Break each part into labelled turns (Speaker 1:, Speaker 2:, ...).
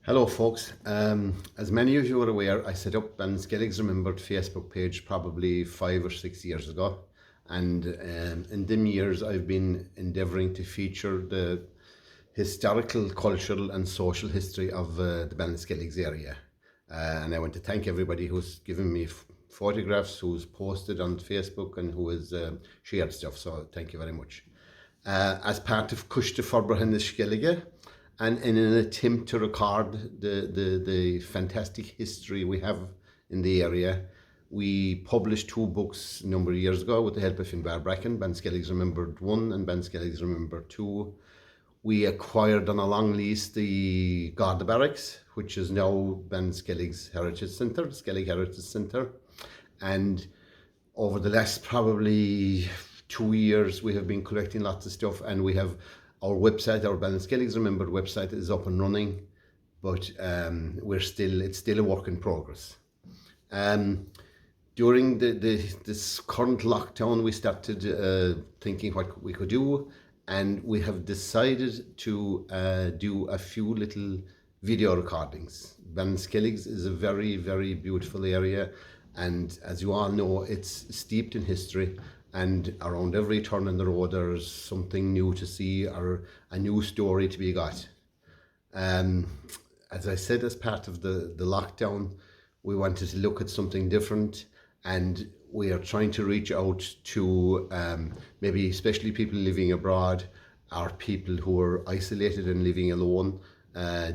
Speaker 1: Hello folks, as many of you are aware, I set up Ballinskelligs Remembered Facebook page probably 5 or 6 years ago, and in them years I've been endeavouring to feature the historical, cultural and social history of the Ballinskelligs area. And I want to thank everybody who's given me photographs, who's posted on Facebook and who has shared stuff, so thank you very much. As part of Cushta Forbrahan Skellige, and in an attempt to record the fantastic history we have in the area, we published 2 books a number of years ago with the help of Finbar Bracken, Ballinskelligs Remembered 1 and Ballinskelligs Remembered 2. We acquired on a long lease the Garda Barracks, which is now Ballinskelligs Heritage Centre, Skellig Heritage Centre. And over the last probably 2 years, we have been collecting lots of stuff, and we have our website, our Ballinskelligs Remembered website is up and running, but it's still a work in progress. During this current lockdown, we started thinking what we could do, and we have decided to do a few little video recordings. Ballinskelligs is a very, very beautiful area, and as you all know, it's steeped in history. And around every turn in the road, there's something new to see or a new story to be got. As I said, as part of the lockdown, we wanted to look at something different, and we are trying to reach out to maybe especially people living abroad or people who are isolated and living alone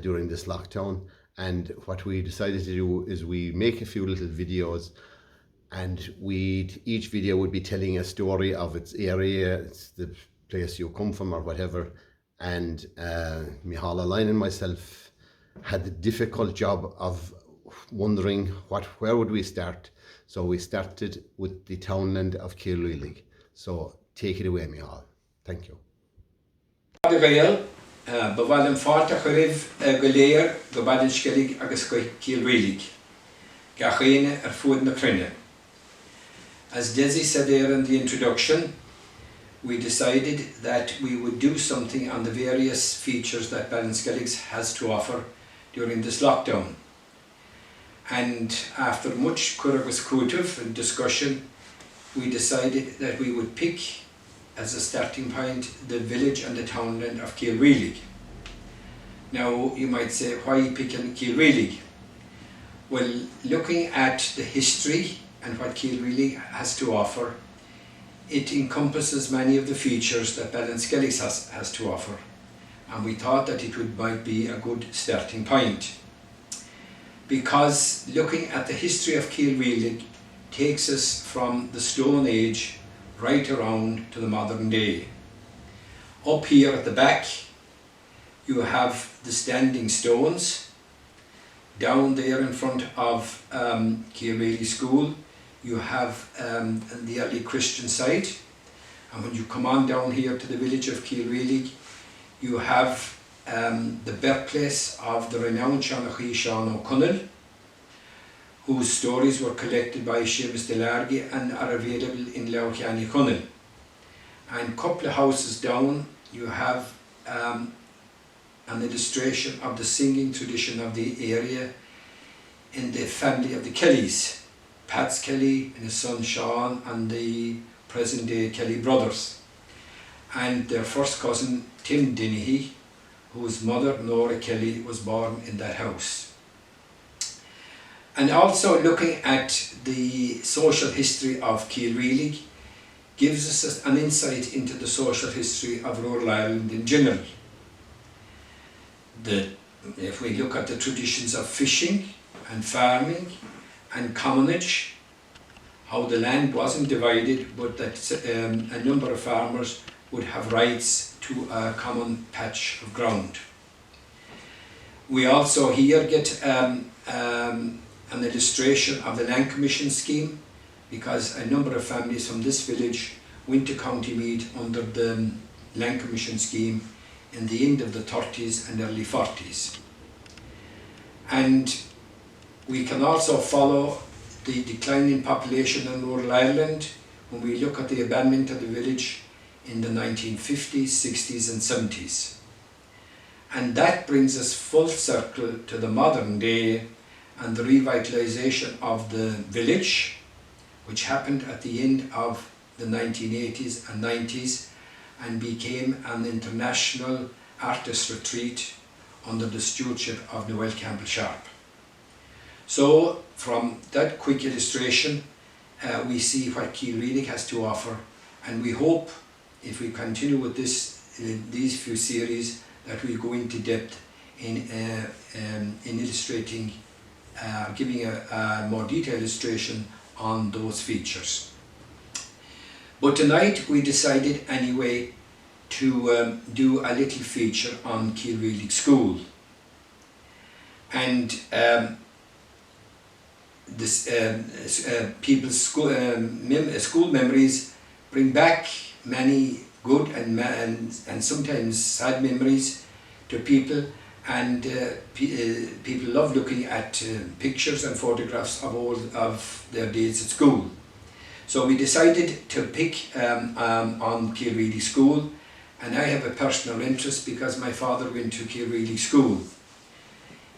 Speaker 1: during this lockdown. And what we decided to do is we make a few little videos, and each video would be telling a story of its area, it's the place you come from or whatever. And Micheál Line and myself had the difficult job of wondering where would we start. So we started with the townland of Kilrili. So take it away, Micheál. Thank you.
Speaker 2: Befallen fáta chuiribh go léir go Ballinskellig agus go Cill Rialaig, gachéine fuad na cruinne. As Desi said there in the introduction, we decided that we would do something on the various features that Ballinskelligs has to offer during this lockdown. And after much curagus cútaimh and discussion, we decided that we would pick as a starting point the village and the townland of Kilrili. Now you might say, why picking Kilrili? Well, looking at the history and what Kilrili has to offer, it encompasses many of the features that Ballinskelligs has to offer, and we thought that might be a good starting point, because looking at the history of Kilrili takes us from the Stone Age right around to the modern day. Up here at the back you have the standing stones. Down there in front of Cill School you have the early Christian site, and when you come on down here to the village of Kilrili, you have the birthplace of the renowned Seanachí Seán O'Connell, whose stories were collected by Seamus de Largy and are available in Lauchiani Connell. And a couple of houses down you have an illustration of the singing tradition of the area in the family of the Kellys, Pat Kelly and his son Sean and the present day Kelly brothers, and their first cousin Tim Dennehy, whose mother Nora Kelly was born in that house. And also looking at the social history of Kilrili gives us an insight into the social history of rural Ireland in general. If we look at the traditions of fishing and farming and commonage, how the land wasn't divided, but that a number of farmers would have rights to a common patch of ground. We also here get an illustration of the Land Commission scheme, because a number of families from this village went to County Meath under the Land Commission scheme in the end of the 30s and early 40s. And we can also follow the decline in population in rural Ireland when we look at the abandonment of the village in the 1950s, 60s and 70s. And that brings us full circle to the modern day and the revitalisation of the village, which happened at the end of the 1980s and 90s and became an international artist retreat under the stewardship of Noel Campbell Sharp. So from that quick illustration, we see what Cill Rialaig has to offer, and we hope if we continue with these few series that we'll go into depth in illustrating, giving a more detailed illustration on those features. But tonight we decided anyway to do a little feature on Cill Rialaig School. And people's school memories bring back many good and sometimes sad memories to people, and people love looking at pictures and photographs of all of their days at school. So we decided to pick on Cill Rialaig School, and I have a personal interest because my father went to Cill Rialaig School,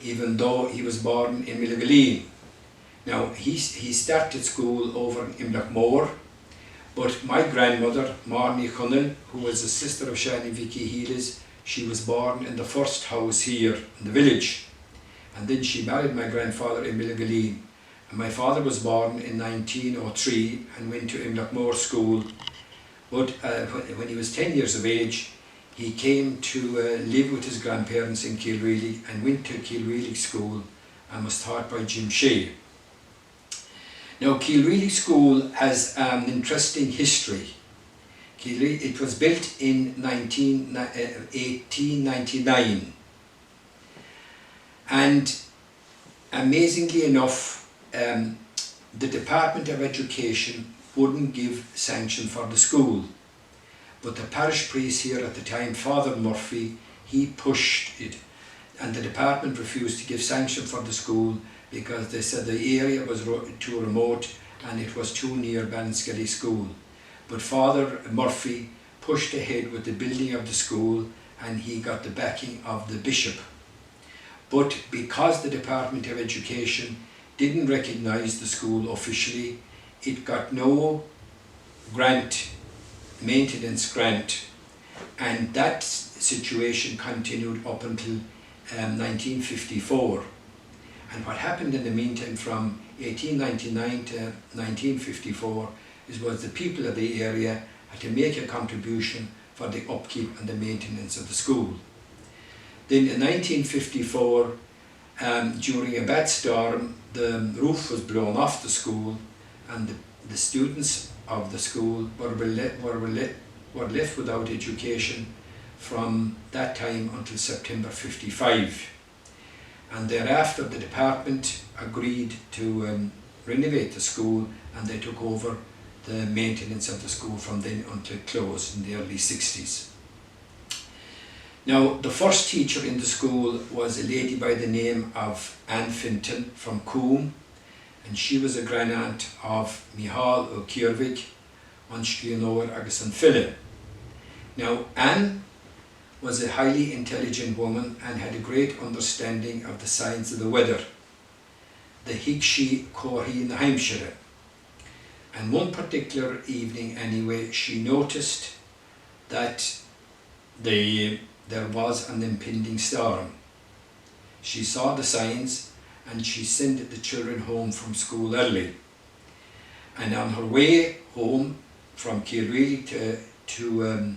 Speaker 2: even though he was born in Kilrili. Now he started school over in Blackmore, but my grandmother, Marnie Cunnell, who was a sister of Shani Vicky Healy's, she was born in the first house here in the village, and then she married my grandfather in Kilrili. And my father was born in 1903 and went to Blackmore School, but when he was 10 years of age, he came to live with his grandparents in Kilrili and went to Cill Rialaig School and was taught by Jim Shea. Now Cill Rialaig School has an interesting history. It was built in 1899, and amazingly enough, the Department of Education wouldn't give sanction for the school, but the parish priest here at the time, Father Murphy, he pushed it, and the department refused to give sanction for the school because they said the area was too remote and it was too near Ballinskelligs School. But Father Murphy pushed ahead with the building of the school, and he got the backing of the bishop. But because the Department of Education didn't recognise the school officially, it got no grant, maintenance grant, and that situation continued up until 1954. And what happened in the meantime from 1899 to 1954 was the people of the area had to make a contribution for the upkeep and the maintenance of the school. Then in 1954, during a bad storm, the roof was blown off the school, and the students of the school were left without education from that time until September 55. And thereafter the department agreed to renovate the school, and they took over the maintenance of the school from then until it closed in the early 60s. Now, the first teacher in the school was a lady by the name of Anne Finton from Coombe, and she was a grandaunt of Michal O'Keervig, Anshlianor agus an Fille. Now, Anne was a highly intelligent woman and had a great understanding of the signs of the weather, the Higshi Corhi in the Hampshire. And one particular evening anyway, she noticed that there was an impending storm. She saw the signs and she sent the children home from school early. And on her way home from Kilrili to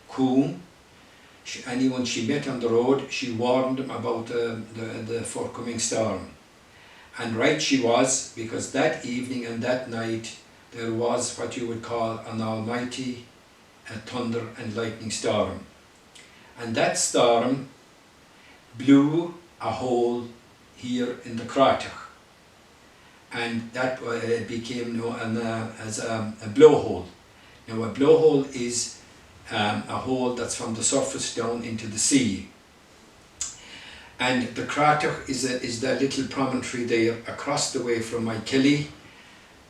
Speaker 2: Coombe, anyone she met on the road, she warned them about the forthcoming storm. And right she was, because that evening and that night there was what you would call an almighty thunder and lightning storm. And that storm blew a hole here in the Cratach, and that became known as a blowhole. Now a blowhole is a hole that's from the surface down into the sea. And the Cratach is that little promontory there across the way from my Kelly,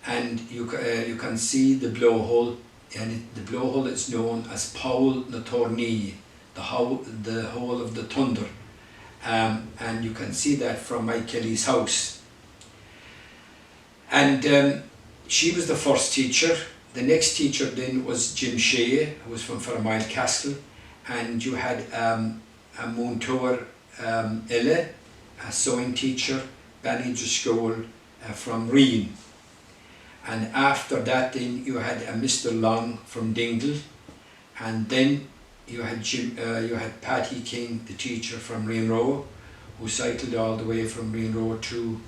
Speaker 2: and you can see the blowhole, and the blowhole is known as Paul na Tornee, the whole of the thunder. And you can see that from Mike Kelly's house. And she was the first teacher. The next teacher then was Jim Shea, who was from Fermyle Castle, and you had a Montour Elle, a sewing teacher, Ballinskelligs School from Reen. And after that then you had a Mr. Long from Dingle, and then you had Paddy King, the teacher from Reenroe, who cycled all the way from Reenroe to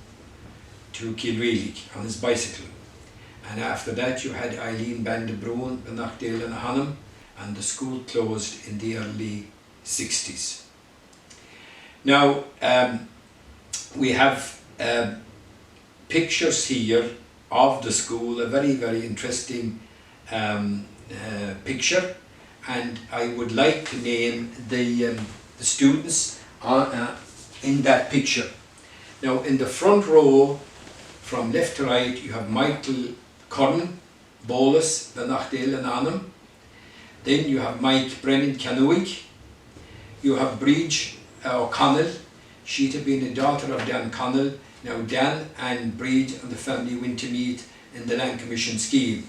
Speaker 2: Kilrili on his bicycle. And after that you had Eileen Bandebroon, Benachdale and Hanum, and the school closed in the early 60s. Now we have pictures here of the school, a very, very interesting picture, and I would like to name the students in that picture. Now in the front row, from left to right, you have Michael Curran, Bolus, Benachdale and Anam. Then you have Mike Brennan Canoic. You have Bridge O'Connell. She'd have been a daughter of Dan Connell. Now Dan and Breed and the family went to meet in the Land Commission scheme.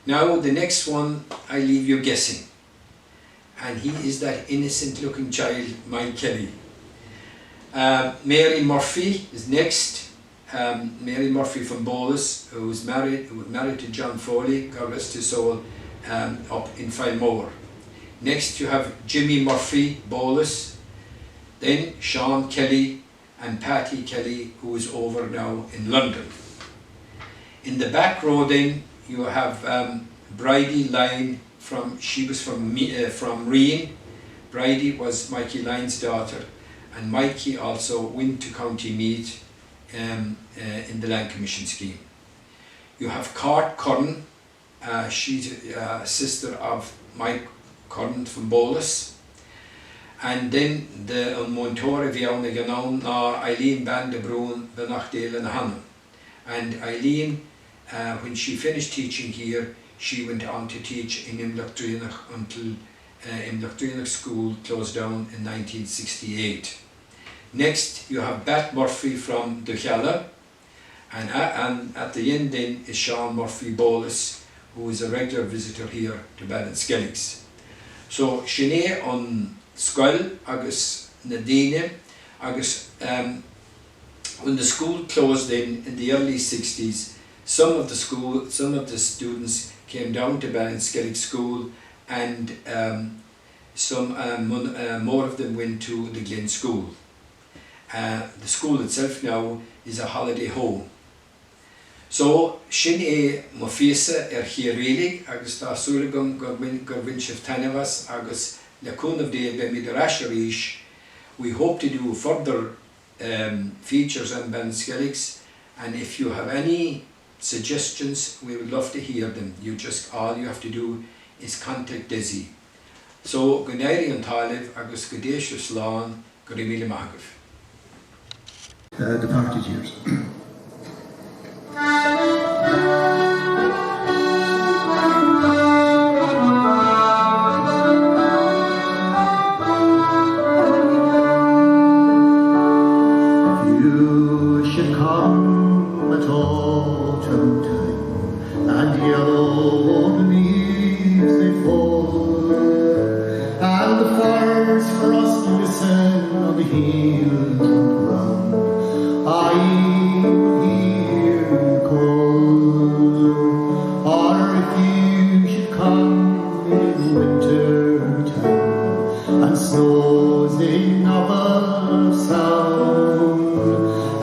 Speaker 2: Now the next one I leave you guessing, and he is that innocent looking child, Mike Kelly. Mary Murphy is next. Mary Murphy from Bolus, who was married to John Foley, God rest his soul, up in Filmore. Next you have Jimmy Murphy, Bolus. Then Sean Kelly and Patty Kelly, who is over now in London. In the back row then you have Bridie Lyne, she was from Reen. Bridie was Mikey Lyne's daughter, and Mikey also went to County Meath in the Land Commission scheme. You have Cart Curran, she's a sister of Mike Curran from Bolus. And then the Montour Viauna Ganon na Eileen Bandebroon, Benachdale and Hanum. And Eileen, when she finished teaching here, she went on to teach in Imlochdrainach until Imlochdrainach School closed down in 1968. Next you have Bat Murphy from Duchalla, and at the end then is Sean Murphy Bolus, who is a regular visitor here to Ballinskelligs. So Sinead on Scoil agus Nadine agus when the school closed in the early 60s, some of the students came down to Ballinskelligs School, and more of them went to the Glen School. The school itself now is a holiday home. So sin mo fiasa Cill Rialaig agus tá súlagam gur bhain sibh tanamhas agus le cúnamh déal be mid ar ais. We hope to do further features on Ballinskelligs, and if you have any suggestions, we would love to hear them. All you have to do is contact Desi. So go nairi an talamh agus go déis slán go mille maithagah.
Speaker 3: Departed years. You should come at autumn time, and yellow leaves they fall, and the fires for us to listen on the hills and round. I hear you call, or if you should come in winter time, and snows in novel sound,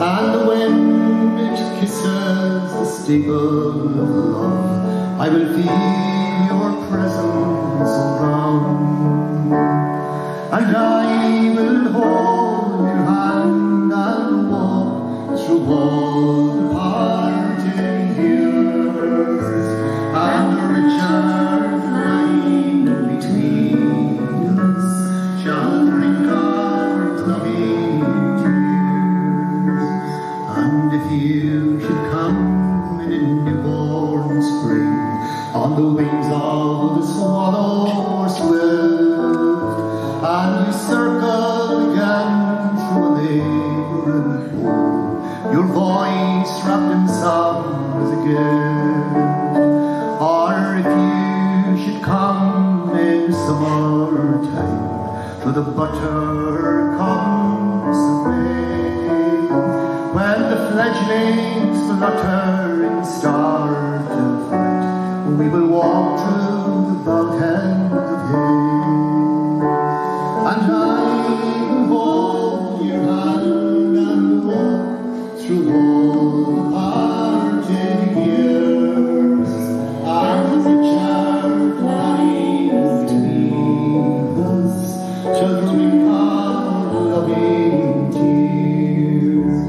Speaker 3: and the wind it kisses the stable of love, I will feel your presence around, and I will hold your hand and walk through all the parting years, and the Richard line between us shall drink our loving tears. And if you should come in a newborn spring, on the wings of the swallow swift, fluttering stars in flight, we will walk through the boughten of hay. And I will hold your hand and walk through all the parted years, as the child climbs to meet us, shall drink our loving tears.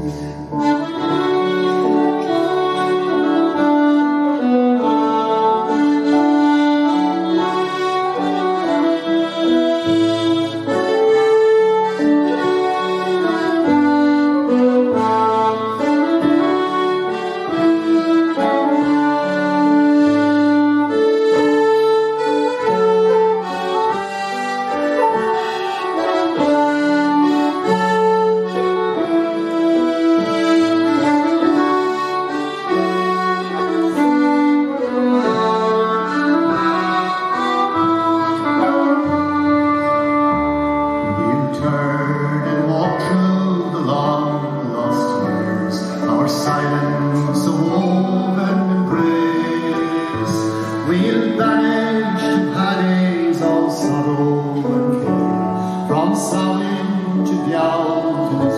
Speaker 3: From Samhain to Down to the